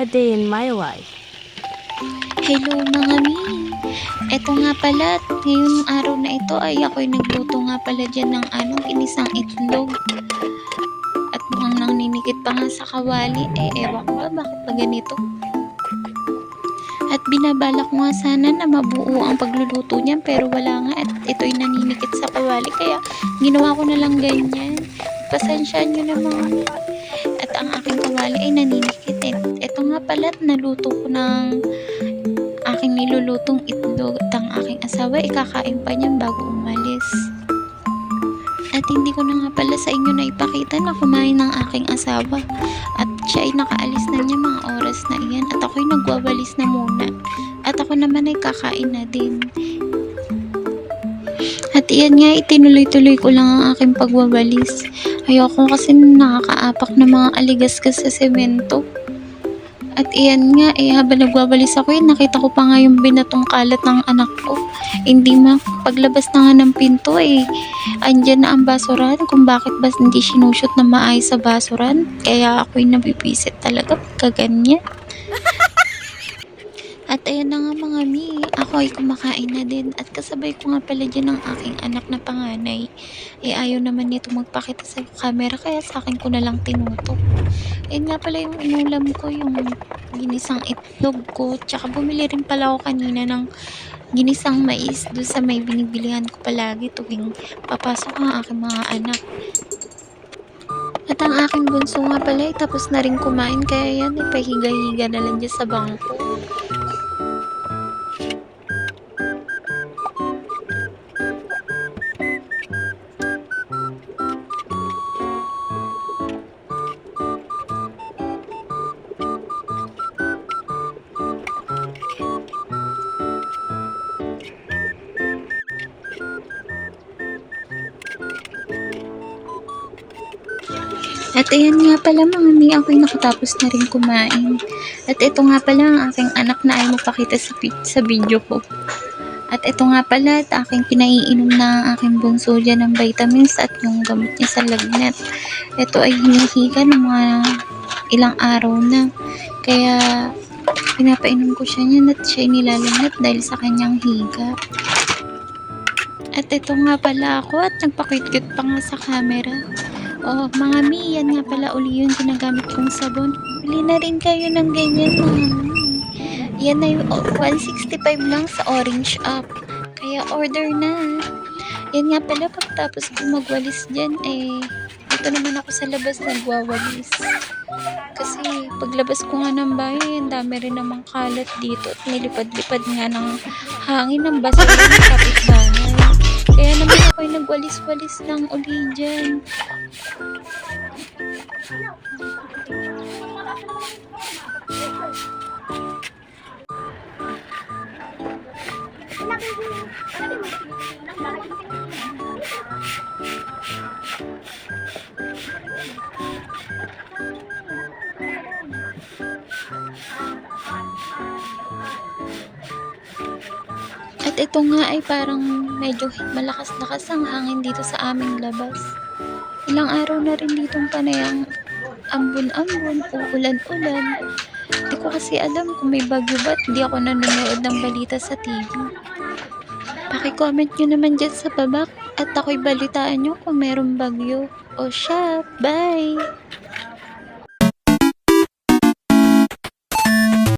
A day in my life. Hello mga mi! Eto nga pala, ngayong araw na ito ay ako'y nagluto nga pala dyan ng ginisang itlog. At mukhang nangninikit pa nga sa kawali, ewan ko ba bakit ba ganito? At binabalak ko nga sana na mabuo ang pagluluto niyan pero wala nga at ito'y naninikit sa kawali kaya ginawa ko na lang ganyan. Pasensyaan nyo na mga mi. At ang aking kawali ay naninikit. Ito nga pala at naluto ko ng aking nilulutong itlog at ang aking asawa ikakain pa niyan bago umalis. At hindi ko na nga pala sa inyo na ipakita na kumain ng aking asawa at siya ay nakaalis na niya mga oras na iyan at ako'y nagwawalis na muna at ako naman ay kakain na din. At iyan nga, itinuloy-tuloy ko lang ang aking pagwawalis. Ayoko kasi nakakaapak na mga aligasgas sa semento. At iyan nga, habang nagwawalis ako, nakita ko pa nga yung binatong kalat ng anak ko. Hindi paglabas na nga ng pinto, andyan na ang basuran. Kung bakit ba hindi sinushoot na maayos sa basuran. Kaya ako'y nabibisit talaga pagkaganyan. At ayan na nga mga mi, ako ay kumakain na din. At kasabay ko nga pala dyan ang aking anak na panganay. Ayaw naman nito magpakita sa camera, kaya sa akin ko na lang tinutok. Ayun nga pala yung inulam ko, yung ginisang itlog ko. Tsaka bumili rin pala ako kanina ng ginisang mais doon sa may binibilihan ko palagi tuwing papasok ang aking mga anak. At ang aking bunso nga pala tapos na rin kumain, kaya yan pahiga-higa na lang dyan sa bangko. At ayan nga pala mga mi, ako'y nakatapos na rin kumain. At ito nga pala ang aking anak na ay magpakita sa video ko. At ito nga pala at aking pinaiinom na ang aking bunso dyan ng vitamins at yung gamot niya sa lagnat. Ito ay hinihiga ng mga ilang araw na. Kaya pinapainom ko siya niyan at siya nilalagnat dahil sa kanyang higa. At ito nga pala ako at nagpakit-cute pa nga sa camera. Oh, mga mi, yan nga pala uli yung ginagamit kong sabon. Bili na rin kayo ng ganyan, mga mi. Yan na yung 165 lang sa Orange App. Kaya order na. Yan nga pala, pagtapos ko magwalis dyan, dito naman ako sa labas nagwawalis. Kasi paglabas ko nga ng bahay, ang dami rin namang kalat dito at nilipad-lipad nga ng hangin ng basa ng kapitbahay. Kaya naman ako'y nagwalis-walis lang uli dyan. At ito nga ay parang medyo malakas-lakas ang hangin dito sa aming labas. Ilang araw na rin ditong panayang ambon-ambon, uulan-ulan. Hindi ko kasi alam kung may bagyo ba at hindi ako nanonood ng balita sa TV. Paki-comment nyo naman dyan sa baba at ako'y balitaan nyo kung merong bagyo. O siya, bye!